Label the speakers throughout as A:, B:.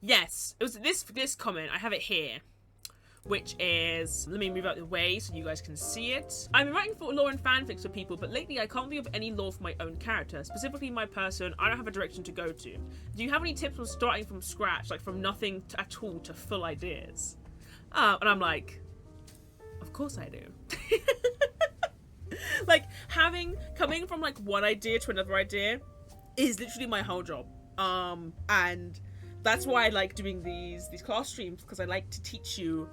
A: Yes, it was this comment. I have it here, which is, let me move out the way so you guys can see it. I've been writing for lore and fanfics for people, but lately I can't think of any lore for my own character, specifically my person. I don't have a direction to go to. Do you have any tips on starting from scratch, like from nothing at all to full ideas? And I'm like, of course I do. Like, coming from like one idea to another idea is literally my whole job. And that's why I like doing these class streams, because I like to teach you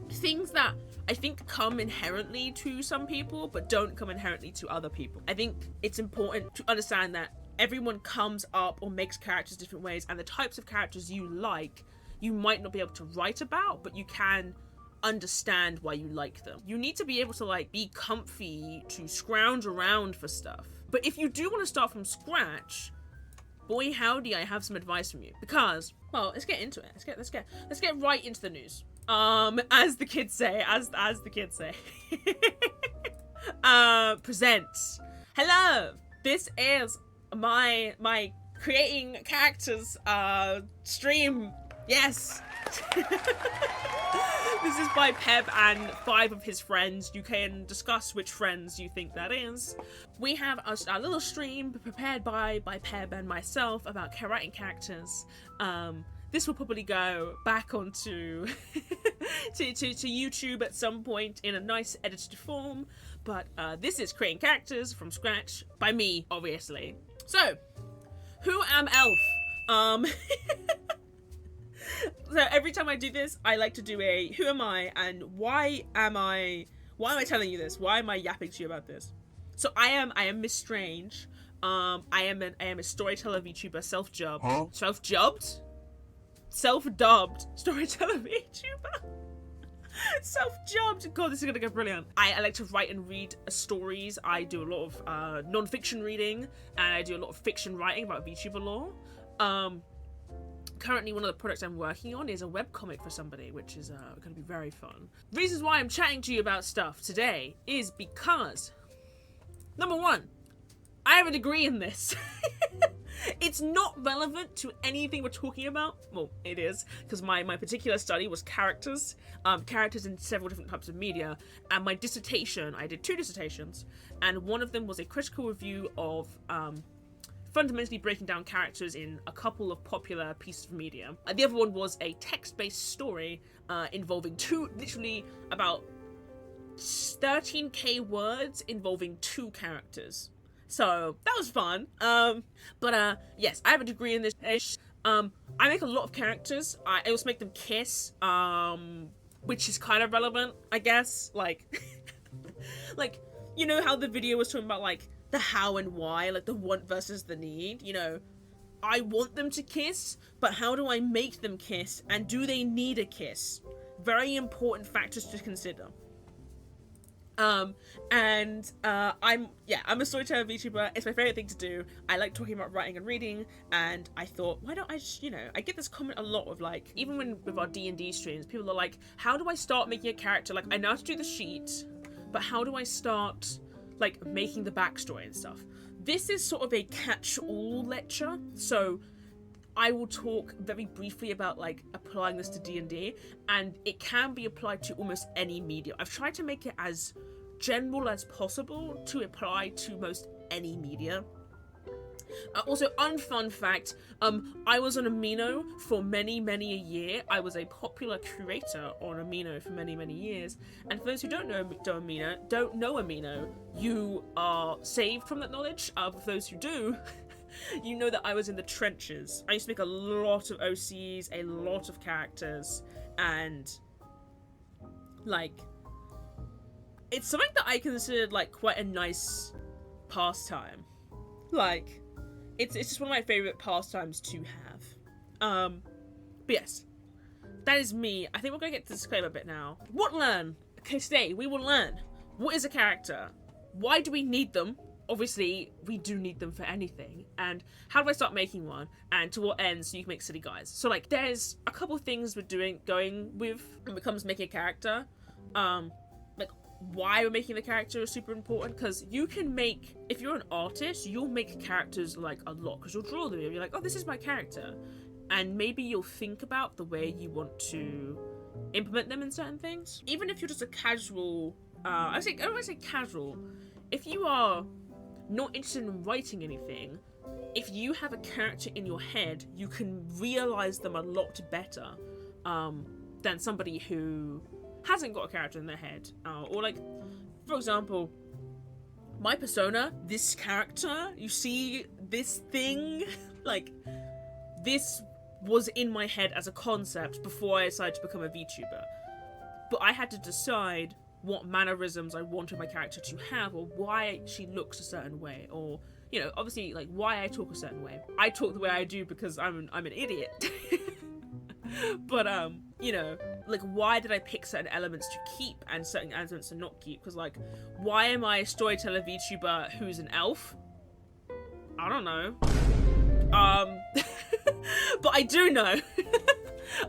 A: things that I think come inherently to some people, but don't come inherently to other people. I think it's important to understand that everyone comes up or makes characters different ways, and the types of characters you like, you might not be able to write about, but you can understand why you like them. You need to be able to like be comfy to scrounge around for stuff. But if you do want to start from scratch, boy howdy, I have some advice from you. Because, well, let's get into it. Let's get right into the news. As the kids say, as the kids say. Presents. Hello. This is my creating characters stream. Yes. This is by Peb and 5 of his friends. You can discuss which friends you think that is. We have a little stream prepared by Peb and myself about writing characters. This will probably go back onto to YouTube at some point in a nice edited form. But this is creating characters from scratch by me, obviously. So, who am Elf? So every time I do this, I like to do a who am I and why am I telling you this? Why am I yapping to you about this? So I am MissedStrange. I am a storyteller VTuber, self-dubbed storyteller VTuber. Self-dubbed. God, this is gonna go brilliant. I like to write and read stories. I do a lot of non-fiction reading, and I do a lot of fiction writing about VTuber lore. Currently, one of the projects I'm working on is a webcomic for somebody, which is going to be very fun. Reasons why I'm chatting to you about stuff today is because, number one, I have a degree in this. It's not relevant to anything we're talking about. Well, it is, because my particular study was characters in several different types of media, and my dissertation, I did 2 dissertations, and one of them was a critical review of fundamentally breaking down characters in a couple of popular pieces of media. The other one was a text-based story involving literally about 13k words involving 2 characters. So that was fun. Yes, I have a degree in this. I make a lot of characters. I also make them kiss, which is kind of relevant, I guess. Like, like, you know how the video was talking about like the how and why, like the want versus the need, you know, I want them to kiss, but how do I make them kiss, and do they need a kiss? Very important factors to consider. I'm a storyteller VTuber. It's my favorite thing to do. I like talking about writing and reading, and I thought, why don't I just, I get this comment a lot of like, even with our D&D streams, people are like, how do I start making a character? Like, I know how to do the sheet, but how do I start like making the backstory and stuff? This is sort of a catch-all lecture, so I will talk very briefly about like applying this to D&D, and it can be applied to almost any medium. I've tried to make it as general as possible to apply to most any media. Also, unfun fact, I was on Amino for many a year. I was a popular curator on Amino for many years. And for those who don't know Amino, you are saved from that knowledge. For those who do, you know that I was in the trenches. I used to make a lot of OCs, a lot of characters, and like, it's something that I considered like quite a nice pastime. Like, it's just one of my favorite pastimes to have. But yes, that is me. I think we're gonna get to the disclaimer bit now. Okay, today we will learn what is a character, why do we need them? Obviously, we do need them for anything. And how do I start making one? And to what end so you can make silly guys? So like, there's a couple things we're going with when it comes to making a character. Like, why we're making the character is super important, because you can make, if you're an artist, you'll make characters like a lot, because you'll draw them and you're like, oh, this is my character. and maybe you'll think about the way you want to implement them in certain things. Even if you're just a casual, I don't want to say casual, if you are not interested in writing anything, if you have a character in your head, you can realize them a lot better than somebody who hasn't got a character in their head. Or like, for example, my persona, this character, you see this thing, like, this was in my head as a concept before I decided to become a VTuber. But I had to decide what mannerisms I wanted my character to have, or why she looks a certain way, or, you know, obviously, like, why I talk a certain way. I talk the way I do because I'm an idiot. But, you know, like, why did I pick certain elements to keep and certain elements to not keep? Because, like, why am I a storyteller VTuber who's an elf? I don't know. But I do know.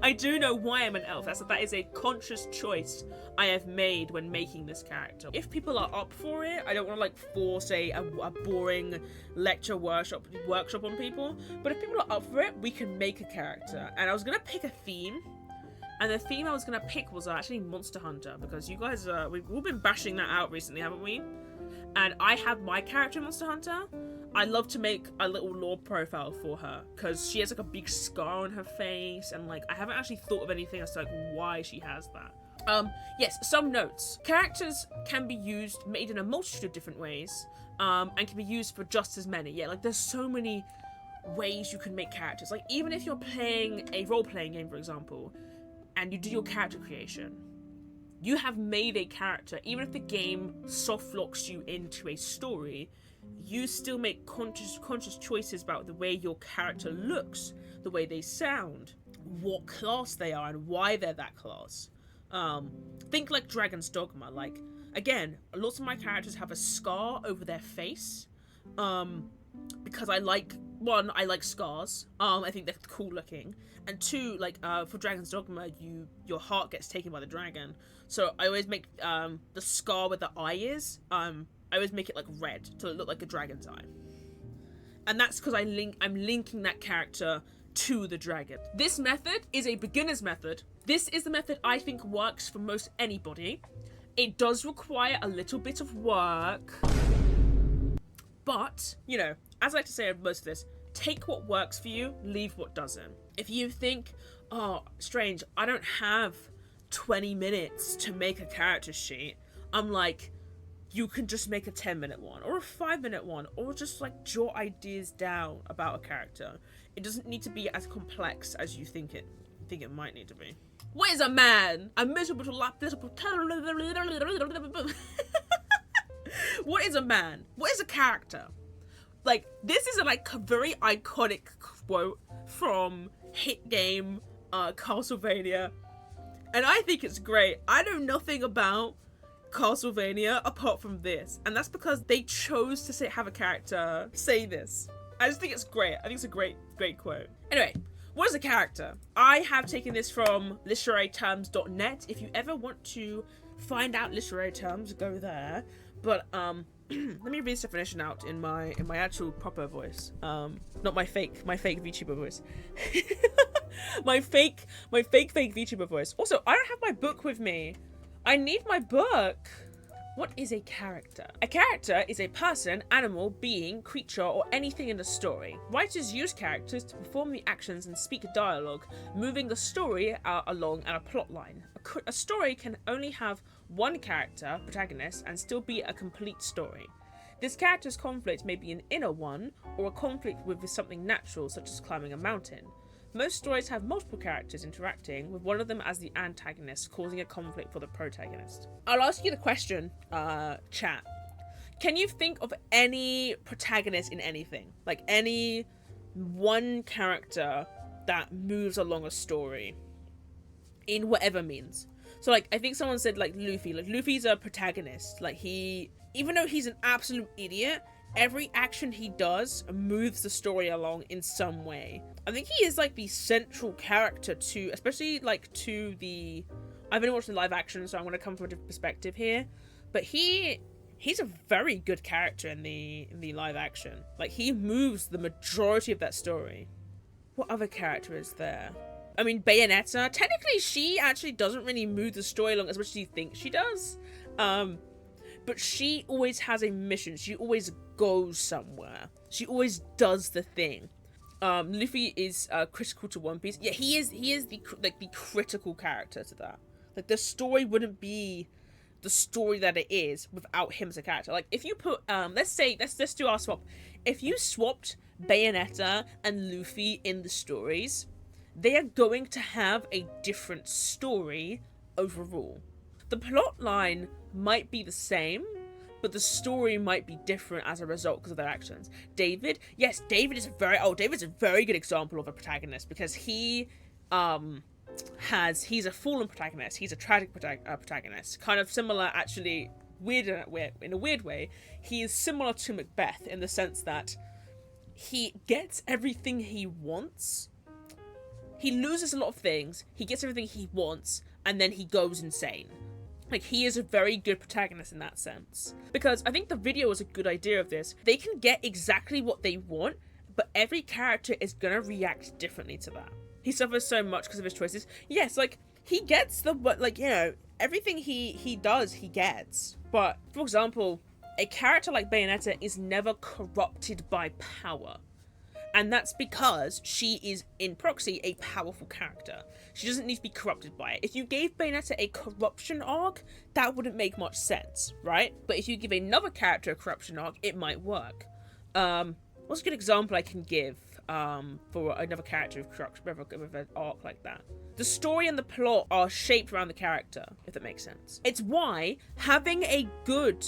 A: I do know why I'm an elf. That is a conscious choice I have made when making this character. If people are up for it, I don't want to like force a boring lecture workshop on people. But if people are up for it, we can make a character. And I was gonna pick a theme, and the theme I was gonna pick was actually Monster Hunter, because you guys we've all been bashing that out recently, haven't we? And I have my character in Monster Hunter. I love to make a little lore profile for her because she has like a big scar on her face, and like I haven't actually thought of anything as to like why she has that. Yes, some notes. Characters can be made in a multitude of different ways, and can be used for just as many. Yeah, like there's so many ways you can make characters. Like even if you're playing a role-playing game, for example, and you do your character creation, you have made a character. Even if the game soft locks you into a story, you still make conscious choices about the way your character looks, the way they sound, what class they are, and why they're that class. Think like Dragon's Dogma. Like, again, lots of my characters have a scar over their face, because I like scars. I think they're cool looking, and two, like for Dragon's Dogma, your heart gets taken by the dragon. So I always make the scar where the eye is. I always make it like red to look like a dragon's eye, and that's because I'm linking that character to the dragon. This method is a beginner's method. This is the method I think works for most anybody. It does require a little bit of work, but, you know, as I like to say of most of this, take what works for you, leave what doesn't. If you think, oh, Strange, I don't have 20 minutes to make a character sheet, I'm like, you can just make a 10-minute one, or a 5-minute one, or just like jot ideas down about a character. It doesn't need to be as complex as you think it might need to be. What is a man? A miserable What is a man? What is a character? Like, this is a very iconic quote from hit game Castlevania, and I think it's great. I know nothing about Castlevania apart from this, and that's because they chose to have a character say this. I just think it's great. I think it's a great quote. Anyway, what is a character? I have taken this from literaryterms.net. If you ever want to find out literary terms, go there. But let me read this definition out in my actual proper voice. Not my fake VTuber voice. my fake VTuber voice. Also, I don't have my book with me. I need my book. What is a character? A character is a person, animal, being, creature, or anything in a story. Writers use characters to perform the actions and speak dialogue, moving the story along and a plot line. A story can only have one character, protagonist, and still be a complete story. This character's conflict may be an inner one, or a conflict with something natural, such as climbing a mountain. Most stories have multiple characters interacting, with one of them as the antagonist, causing a conflict for the protagonist. I'll ask you the question, chat. Can you think of any protagonist in anything? Like, any one character that moves along a story in whatever means? So, like, I think someone said, like, Luffy. Like, Luffy's a protagonist. Like, even though he's an absolute idiot, every action he does moves the story along in some way. I think he is like the central character to, especially like to the, I've been watching the live action, so I'm going to come from a different perspective here, but he's a very good character in the live action. Like, he moves the majority of that story. What other character is there? I mean, Bayonetta, technically she actually doesn't really move the story along as much as you think she does. But she always has a mission. She always goes somewhere. She always does the thing. Luffy is critical to One Piece. Yeah, he is the critical character to that. Like, the story wouldn't be the story that it is without him as a character. Like, if you put let's do our swap. If you swapped Bayonetta and Luffy in the stories, they are going to have a different story overall. The plot line might be the same, but the story might be different as a result because of their actions. David, yes, David's a very good example of a protagonist, because he's a fallen protagonist. He's a tragic protagonist. Kind of similar, actually, in a weird way. He is similar to Macbeth in the sense that he gets everything he wants. He loses a lot of things, he gets everything he wants, and then he goes insane. Like, he is a very good protagonist in that sense. Because I think the video was a good idea of this. They can get exactly what they want, but every character is gonna react differently to that. He suffers so much because of his choices. Yes, like, he gets everything he does, he gets. But, for example, a character like Bayonetta is never corrupted by power. And that's because she is, in proxy, a powerful character. She doesn't need to be corrupted by it. If you gave Bayonetta a corruption arc, that wouldn't make much sense, right? But if you give another character a corruption arc, it might work. What's a good example I can give for another character with corruption, with an arc like that? The story and the plot are shaped around the character, if that makes sense. It's why having a good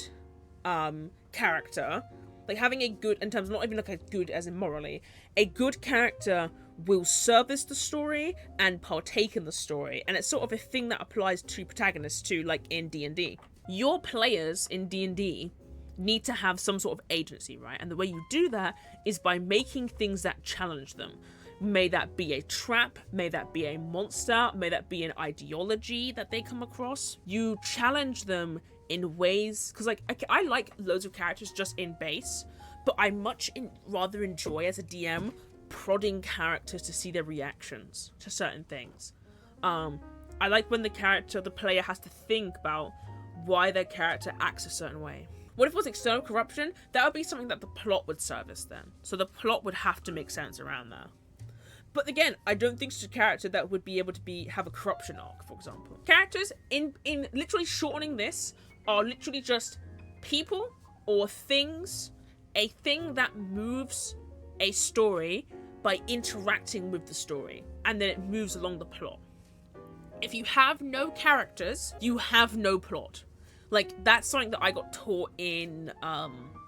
A: character, like having a good, in terms of not even like a good as in morally, a good character will service the story and partake in the story. And it's sort of a thing that applies to protagonists too, like in D&D. Your players in D&D need to have some sort of agency, right? And the way you do that is by making things that challenge them. May that be a trap, may that be a monster, may that be an ideology that they come across. You challenge them in ways, because like I like loads of characters just in base, but I rather enjoy as a DM prodding characters to see their reactions to certain things. I like when the player has to think about why their character acts a certain way. What if it was external corruption? That would be something that the plot would service then. So the plot would have to make sense around that. But again, I don't think it's a character that would be able to have a corruption arc, for example. Characters in literally shortening this are literally just people or things, a thing that moves a story by interacting with the story, and then it moves along the plot. If you have no characters, you have no plot. Like, that's something that I got taught in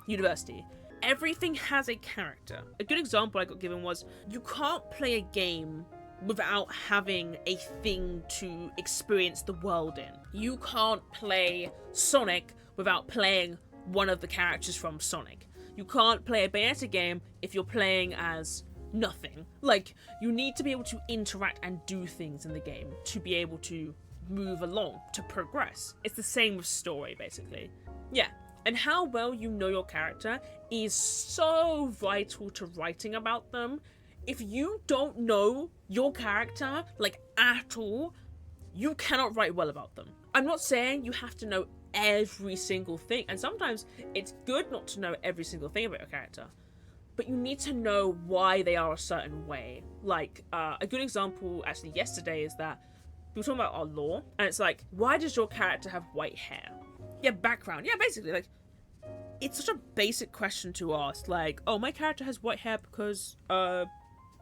A: university. Everything has a character. A good example I got given was, you can't play a game without having a thing to experience the world in. You can't play Sonic without playing one of the characters from Sonic. You can't play a Bayonetta game if you're playing as nothing. Like, you need to be able to interact and do things in the game to be able to move along, to progress. It's the same with story, basically. Yeah. And how well you know your character is so vital to writing about them. If you don't know your character, like, at all, you cannot write well about them. I'm not saying you have to know every single thing, and sometimes it's good not to know every single thing about your character, but you need to know why they are a certain way. Like, a good example, actually, yesterday is that we were talking about our lore, and it's like, why does your character have white hair? Yeah, background. Yeah, basically, like, it's such a basic question to ask. Like, oh, my character has white hair because, blah,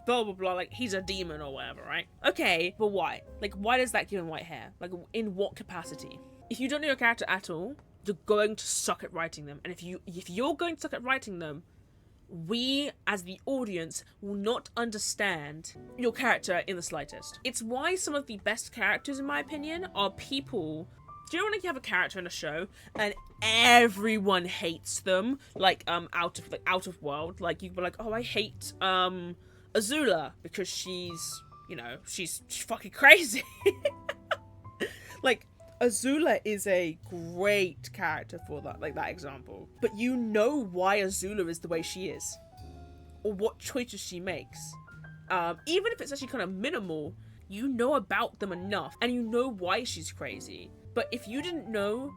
A: blah, blah, like, he's a demon or whatever, right? Okay, but why? Like, why does that give him white hair? Like, in what capacity? If you don't know your character at all, you're going to suck at writing them. And if you're going to suck at writing them, we, as the audience, will not understand your character in the slightest. It's why some of the best characters, in my opinion, are people... Do you know when you have a character in a show and everyone hates them, like out of world? Like, you were like, oh, I hate Azula because she's fucking crazy. Like, Azula is a great character for that, like that example. But you know why Azula is the way she is, or what choices she makes. Even if it's actually kind of minimal, you know about them enough and you know why she's crazy. But if you didn't know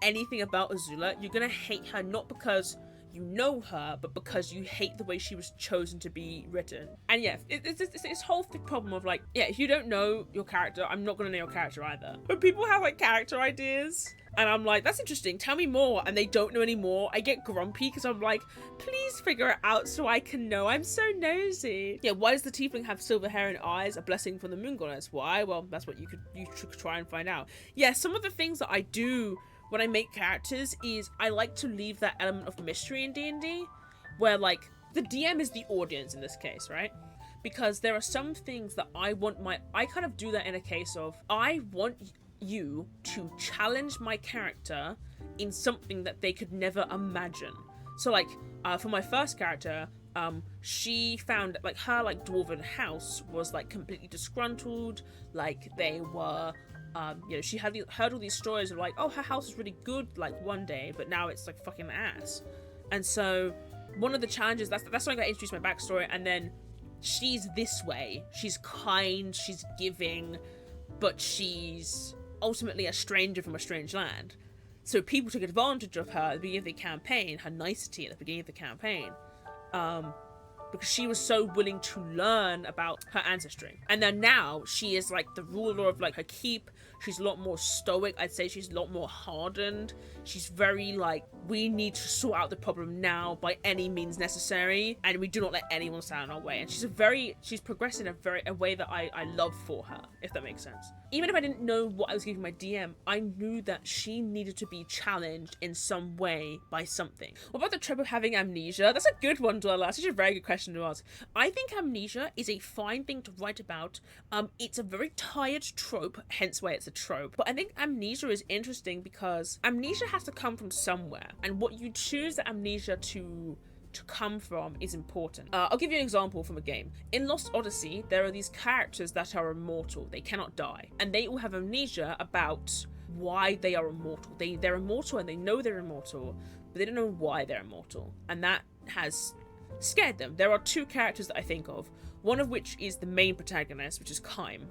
A: anything about Azula, you're gonna hate her not because you know her, but because you hate the way she was chosen to be written. And yeah, it's this whole problem of like, yeah, if you don't know your character, I'm not gonna know your character either. When people have like character ideas, and I'm like, that's interesting, tell me more, and they don't know anymore, I get grumpy because I'm like, please figure it out so I can know, I'm so nosy. Yeah, why does the tiefling have silver hair and eyes? A blessing from the moon goddess. Why? Well, that's what you should try and find out. Yeah, some of the things that I do when I make characters is I like to leave that element of mystery in D&D, where like the DM is the audience in this case, right? Because there are some things that I kind of do that in a case of, I want you to challenge my character in something that they could never imagine. So like, for my first character, she found like her like dwarven house was like completely disgruntled, like they were you know, she had heard all these stories of like, oh, her house is really good like one day, but now it's like fucking ass. And so one of the challenges, that's when I got introduced to my backstory, and then she's this way. She's kind, she's giving, but she's ultimately a stranger from a strange land. So people took advantage of her at the beginning of the campaign, her nicety at the beginning of the campaign. Because she was so willing to learn about her ancestry. And then now she is like the ruler of like her keep. She's a lot more stoic. I'd say she's a lot more hardened. She's very like, we need to sort out the problem now by any means necessary, and we do not let anyone stand in our way. And she's progressed in a way that I love for her, if that makes sense. Even if I didn't know what I was giving my DM, I knew that she needed to be challenged in some way by something. What about the trope of having amnesia? That's a good one, Dwella. That's such a very good question to ask. I think amnesia is a fine thing to write about. It's a very tired trope, hence why it's a trope. But I think amnesia is interesting because amnesia has to come from somewhere, and what you choose the amnesia to come from is important. I'll give you an example from a game. In Lost Odyssey, there are these characters that are immortal. They cannot die. And they all have amnesia about why they are immortal. They're immortal and they know they're immortal, but they don't know why they're immortal. And that has scared them. There are two characters that I think of, one of which is the main protagonist, which is Kime.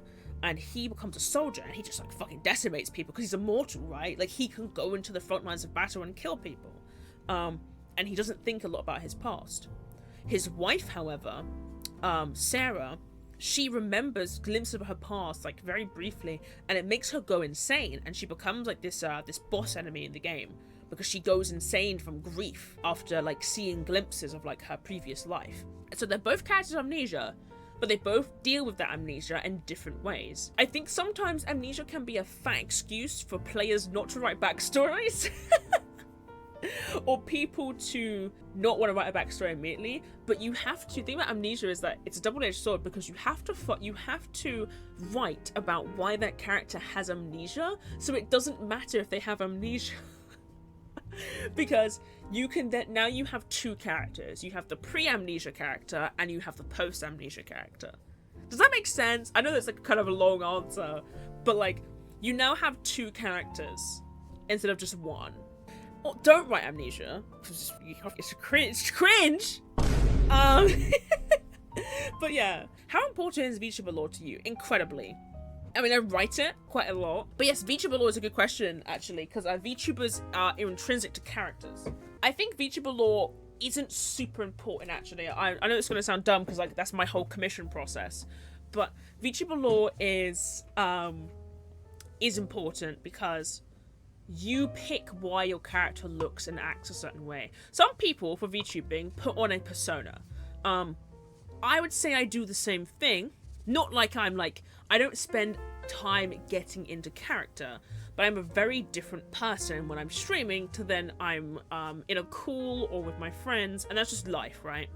A: And he becomes a soldier and he just like fucking decimates people because he's immortal, right? Like he can go into the front lines of battle and kill people. And he doesn't think a lot about his past. His wife, however, Sarah, she remembers glimpses of her past, like very briefly, and it makes her go insane, and she becomes like this boss enemy in the game because she goes insane from grief after like seeing glimpses of like her previous life. And so they're both characters of amnesia, but they both deal with that amnesia in different ways. I think sometimes amnesia can be a fat excuse for players not to write backstories. Or people to not want to write a backstory immediately, but you have to think about amnesia is that it's a double-edged sword because you have to write about why that character has amnesia, so it doesn't matter if they have amnesia. Because you can then, now you have two characters. You have the pre-amnesia character and you have the post-amnesia character. Does that make sense? I know that's like kind of a long answer, but like you now have two characters instead of just one. Well, don't write amnesia. It's cringe. But yeah, how important is VTuber lore to you? Incredibly. I mean, I write it quite a lot. But yes, VTuber lore is a good question, actually, because VTubers are intrinsic to characters. I think VTuber lore isn't super important, actually. I know it's going to sound dumb, because like that's my whole commission process. But VTuber lore is important because you pick why your character looks and acts a certain way. Some people, for VTubing, put on a persona. I would say I do the same thing. Not like I don't spend time getting into character, but I'm a very different person when I'm streaming to then I'm in a call or with my friends, and that's just life, right?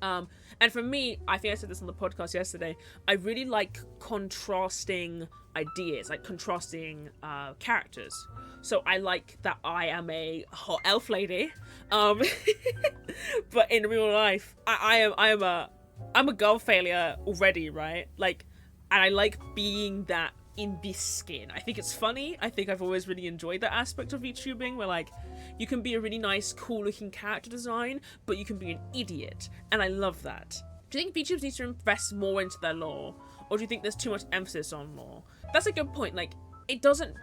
A: And for me, I think I said this on the podcast yesterday, I really like contrasting ideas, like contrasting characters. So I like that I am a hot elf lady, but in real life, I'm a girl failure already, right? Like, and I like being that in this skin. I think it's funny. I think I've always really enjoyed that aspect of VTubing where like you can be a really nice, cool looking character design, but you can be an idiot. And I love that. Do you think VTubers need to invest more into their lore? Or do you think there's too much emphasis on lore? That's a good point. Like, it doesn't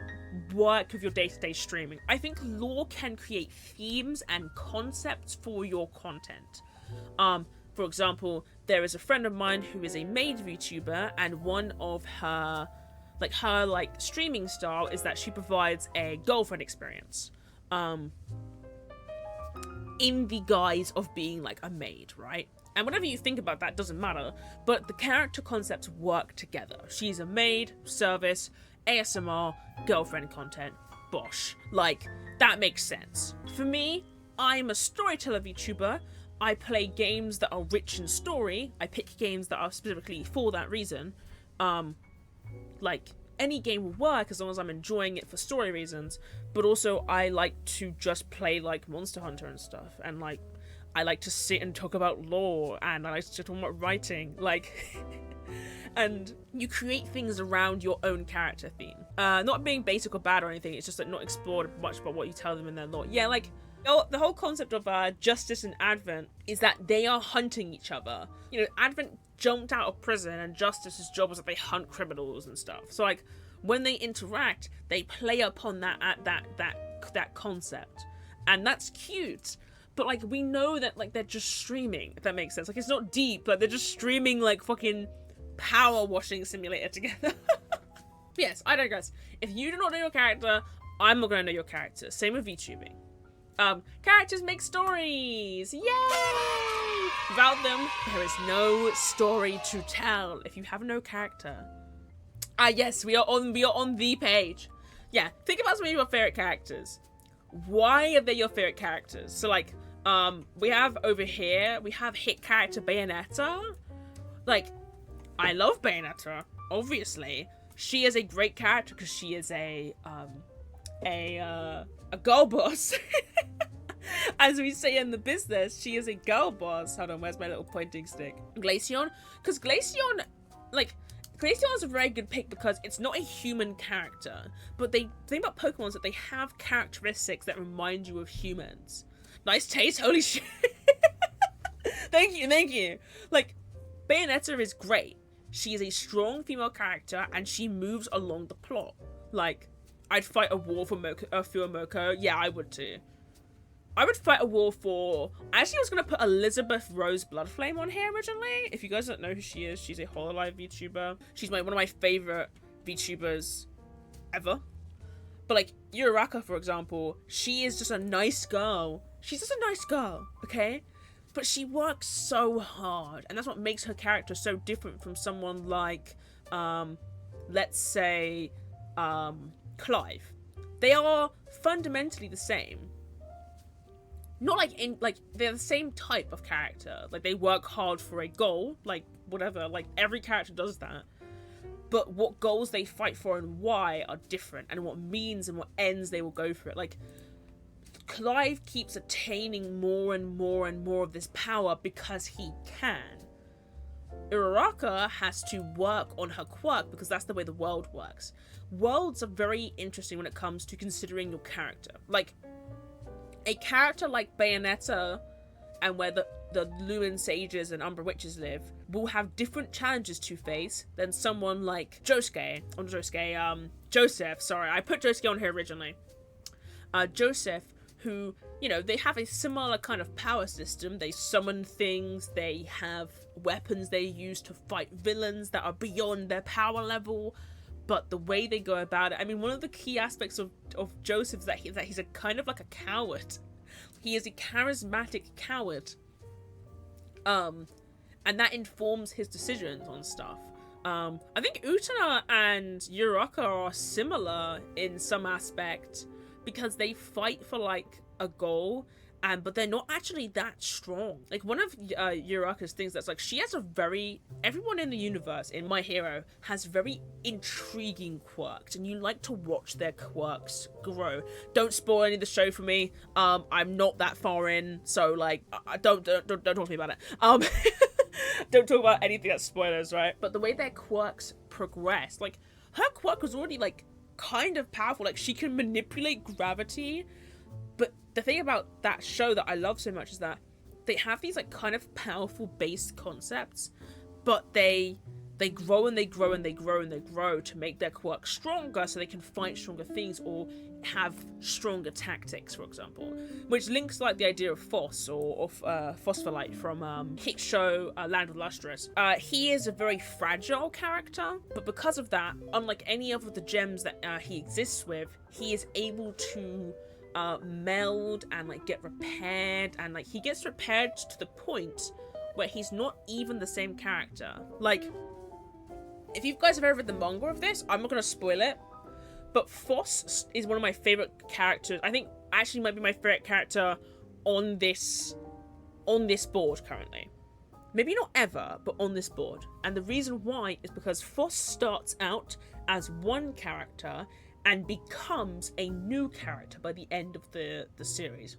A: work with your day-to-day streaming. I think lore can create themes and concepts for your content. For example, there is a friend of mine who is a maid VTuber, and one of her streaming style is that she provides a girlfriend experience. In the guise of being like a maid, right? And whatever you think about that doesn't matter, but the character concepts work together. She's a maid, service, ASMR, girlfriend content, bosh. Like, that makes sense. For me, I'm a storyteller VTuber. I play games that are rich in story. I pick games that are specifically for that reason. Like, any game will work as long as I'm enjoying it for story reasons, but also I like to just play like Monster Hunter and stuff, and like I like to sit and talk about lore, and I like to talk about writing, like and you create things around your own character theme. Not being basic or bad or anything, it's just like not explored much about what you tell them in their lore. Yeah, like the whole concept of Justice and Advent is that they are hunting each other. You know, Advent jumped out of prison, and Justice's job was that they hunt criminals and stuff. So like when they interact, they play upon that concept, and that's cute. But like we know that like they're just streaming, if that makes sense. Like it's not deep, like they're just streaming like fucking power washing simulator together. Yes, I digress. If you do not know your character, I'm not gonna know your character. Same with VTubing. Characters make stories! Yay! Without them, there is no story to tell. If you have no character. Yes, we are on the page. Yeah, think about some of your favorite characters. Why are they your favorite characters? So like, we have over here, we have hit character Bayonetta. Like, I love Bayonetta, obviously. She is a great character because she is a girl boss. As we say in the business, she is a girl boss. Hold on, where's my little pointing stick? Glaceon? Because Glaceon, like, Glaceon is a very good pick because it's not a human character, but the thing about Pokemon is that they have characteristics that remind you of humans. Nice taste, holy shit. Thank you. Like, Bayonetta is great. She is a strong female character, and she moves along the plot. Like, I'd fight a war for Moko. Yeah, I would too. I would fight a war for... I actually was going to put Elizabeth Rose Bloodflame on here originally. If you guys don't know who she is, she's a Hololive VTuber. She's one of my favorite VTubers ever. But like, Uraraka, for example, she is just a nice girl. She's just a nice girl, okay? But she works so hard, and that's what makes her character so different from someone like, let's say, Clive. They are fundamentally the same. Not like they're the same type of character. Like, they work hard for a goal, like whatever, like every character does that. But what goals they fight for and why are different, and what means and what ends they will go for it. Like, Clive keeps attaining more and more and more of this power because he can. Uraraka has to work on her quirk because that's the way the world works. Worlds are very interesting when it comes to considering your character. Like, a character like Bayonetta, and where the Lumen Sages and Umbra Witches live, will have different challenges to face than someone like Joseph, sorry, I put Josuke on here originally. Joseph, who, you know, they have a similar kind of power system. They summon things, they have weapons they use to fight villains that are beyond their power level, but the way they go about it, I mean, one of the key aspects of Joseph is that he's a kind of like a coward. He is a charismatic coward. And that informs his decisions on stuff. I think Utena and Uraraka are similar in some aspect because they fight for like a goal, but they're not actually that strong. Like, one of Uraraka's things that's like, she has everyone in the universe, in My Hero, has very intriguing quirks, and you like to watch their quirks grow. Don't spoil any of the show for me. I'm not that far in, so like, don't talk to me about it. Don't talk about anything that's spoilers, right? But the way their quirks progress, like, her quirk was already like kind of powerful. Like, she can manipulate gravity. But the thing about that show that I love so much is that they have these like kind of powerful base concepts, but they grow and they grow and they grow and they grow to make their quirk stronger so they can fight stronger things or have stronger tactics, for example. Which links like the idea of Foss or Phospholite from hit show Land of Lustrous. He is a very fragile character, but because of that, unlike any of the gems that he exists with, he is able to meld and like get repaired, and like he gets repaired to the point where he's not even the same character. Like, if you guys have ever read the manga of this, I'm not going to spoil it, but Foss is one of my favorite characters. I think actually might be my favorite character on this board currently. Maybe not ever, but on this board. And the reason why is because Foss starts out as one character and becomes a new character by the end of the series.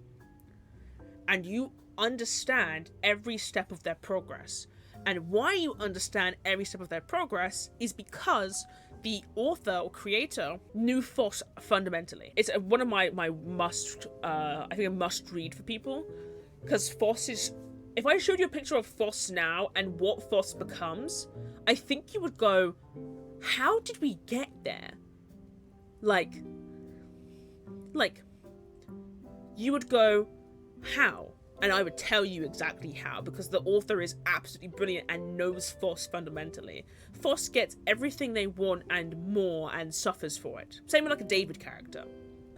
A: And you understand every step of their progress. And why you understand every step of their progress is because the author or creator knew Foss fundamentally. It's one of my must, I think a must read for people. Because Foss is, if I showed you a picture of Foss now and what Foss becomes, I think you would go, how did we get there? Like, you would go, how? And I would tell you exactly how, because the author is absolutely brilliant and knows Foss fundamentally. Foss gets everything they want and more and suffers for it. Same with like a David character.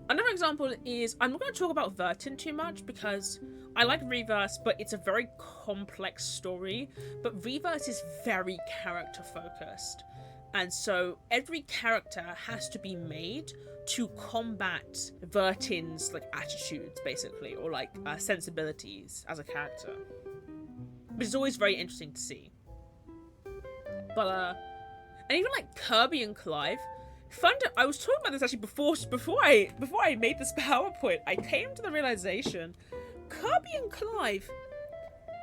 A: Another example is, I'm not going to talk about Vertin too much because I like Reverse, but it's a very complex story. But Reverse is very character focused. And so every character has to be made to combat Vertin's like attitudes, basically, or like sensibilities as a character, which is always very interesting to see. But and even like Kirby and Clive, I was talking about this actually before I made this PowerPoint. I came to the realization Kirby and Clive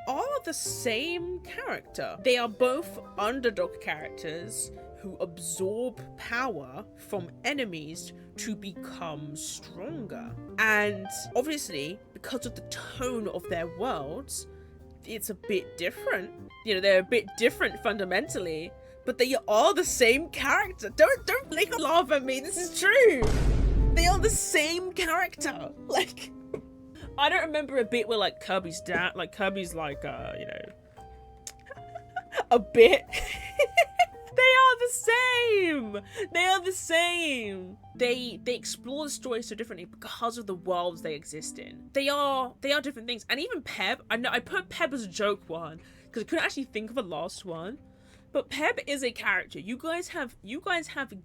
A: are the same character. They are both underdog characters who absorb power from enemies to become stronger. And obviously, because of the tone of their worlds, it's a bit different. You know, they're a bit different fundamentally, but they are the same character. Don't like laugh at me, this is true. They are the same character. Like, I don't remember a bit where like Kirby's dad, like Kirby's like, you know, a bit. They are the same. They are the same. They explore the story so differently because of the worlds they exist in. They are different things. And even Peb, I know I put Peb as a joke one because I couldn't actually think of a last one. But Peb is a character. You guys have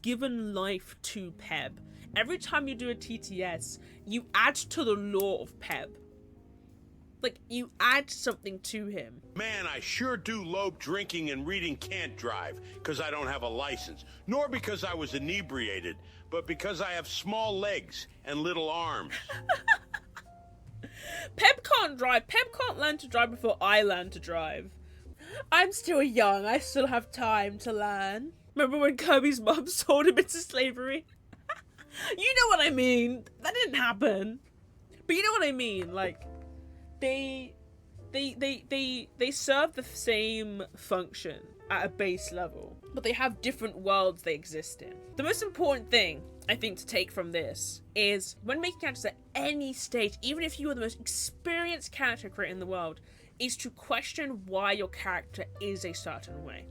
A: given life to Peb. Every time you do a TTS, you add to the lore of Peb. Like, you add something to him.
B: Man, I sure do lobe drinking and reading can't drive, because I don't have a license. Nor because I was inebriated, but because I have small legs and little arms.
A: Peb can't drive. Peb can't learn to drive before I learn to drive. I'm still young. I still have time to learn. Remember when Kirby's mom sold him into slavery? You know what I mean. That didn't happen. But you know what I mean. Like, they serve the same function at a base level, but they have different worlds they exist in. The most important thing, I think, to take from this is when making characters at any stage, even if you are the most experienced character creator in the world, is to question why your character is a certain way.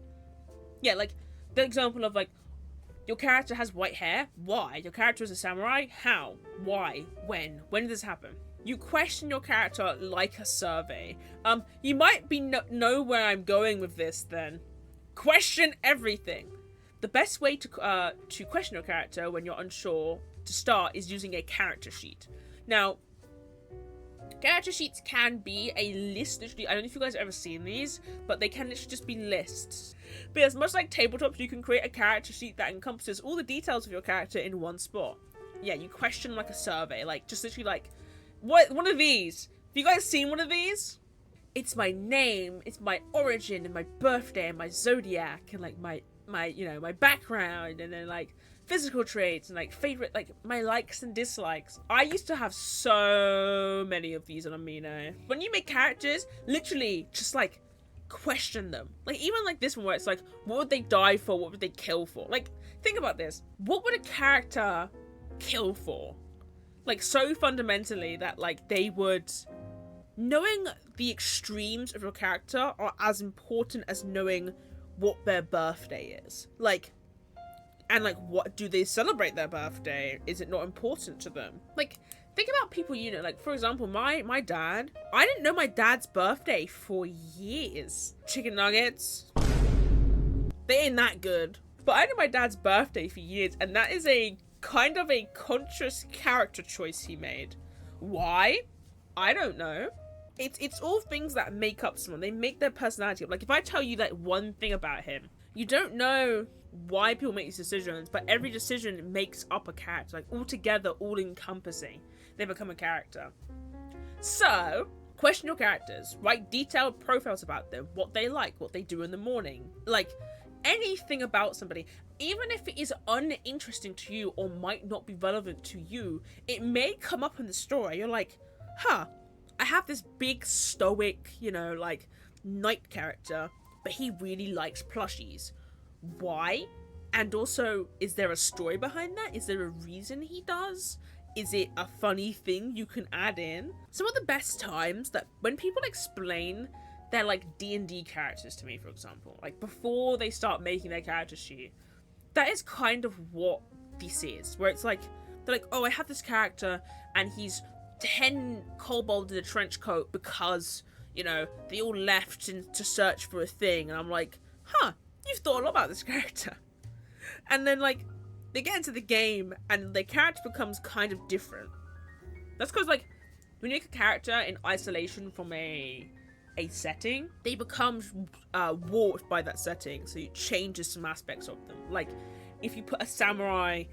A: Yeah, like the example of like, your character has white hair. Why? Your character is a samurai. How? Why? When? When did this happen? You question your character like a survey. You might be know where I'm going with this then. Question everything. The best way to question your character when you're unsure to start is using a character sheet. Now, character sheets can be a list, literally. I don't know if you guys have ever seen these, but they can literally just be lists. But as much like tabletops, you can create a character sheet that encompasses all the details of your character in one spot. Yeah, you question like a survey, like just literally like, what, one of these? Have you guys seen one of these? It's my name, it's my origin, and my birthday, and my zodiac, and like my my background, and then like physical traits and like favorite, like my likes and dislikes. I used to have so many of these on Amino. When you make characters, literally just like question them. Like even like this one where it's like, what would they die for? What would they kill for? Like think about this. What would a character kill for? Like so fundamentally that like they would, knowing the extremes of your character are as important as knowing what their birthday is. Like, and like, what do they celebrate their birthday? Is it not important to them? Like, think about people you know. Like, for example, my dad. I didn't know my dad's birthday for years. Chicken nuggets. They ain't that good. But I know my dad's birthday for years, and that is a kind of a conscious character choice he made. Why? I don't know. It's all things that make up someone. They make their personality up. Like, if I tell you like one thing about him, you don't know why people make these decisions, but every decision makes up a character. Like, all together, all encompassing, they become a character. So, question your characters. Write detailed profiles about them, what they like, what they do in the morning. Like, anything about somebody. Even if it is uninteresting to you or might not be relevant to you, it may come up in the story. You're like, huh, I have this big stoic, like knight character, but he really likes plushies. Why? And also, is there a story behind that? Is there a reason he does? Is it a funny thing you can add in? Some of the best times that when people explain their like D&D characters to me, for example, like before they start making their character sheet, that is kind of what this is, where it's like, they're like, oh, I have this character and he's 10 kobolds in a trench coat because, they all left to search for a thing. And I'm like, huh, you've thought a lot about this character. And then, like, they get into the game and their character becomes kind of different. That's because, like, when you make a character in isolation from a setting, they become warped by that setting, so it changes some aspects of them. Like, if you put a samurai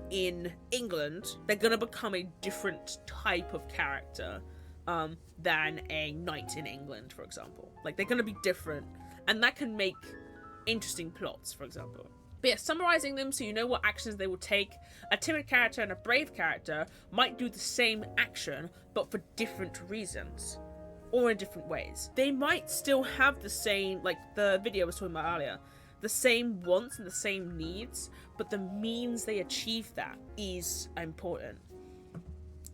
A: in England, they're gonna become a different type of character than a knight in England, for example. Like, they're gonna be different, and that can make interesting plots, for example. But yeah, summarizing them so you know what actions they will take. A timid character and a brave character might do the same action, but for different reasons, or in different ways. They might still have the same, like the video I was talking about earlier, the same wants and the same needs, but the means they achieve that is important.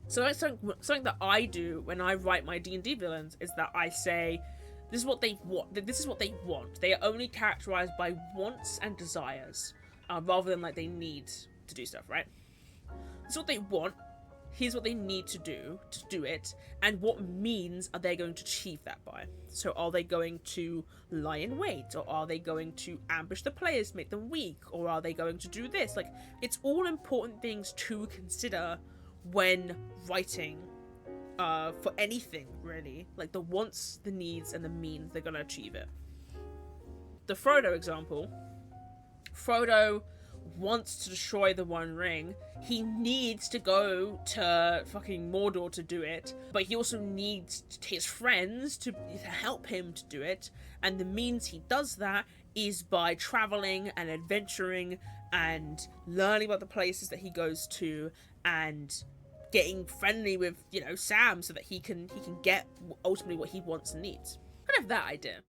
A: So that's something that I do when I write my D&D villains, is that I say, this is what they want. This is what they want. They are only characterized by wants and desires, rather than like they need to do stuff, right? This is what they want. Here's what they need to do it, and what means are they going to achieve that by? So are they going to lie in wait, or are they going to ambush the players, make them weak, or are they going to do this? Like, it's all important things to consider when writing for anything, really. Like, the wants, the needs, and the means they're gonna achieve it. The Frodo example. Frodo wants to destroy the One Ring. He needs to go to fucking Mordor to do it, but he also needs his friends to help him to do it, and the means he does that is by traveling and adventuring and learning about the places that he goes to and getting friendly with, Sam, so that he can get ultimately what he wants and needs. Kind of that idea.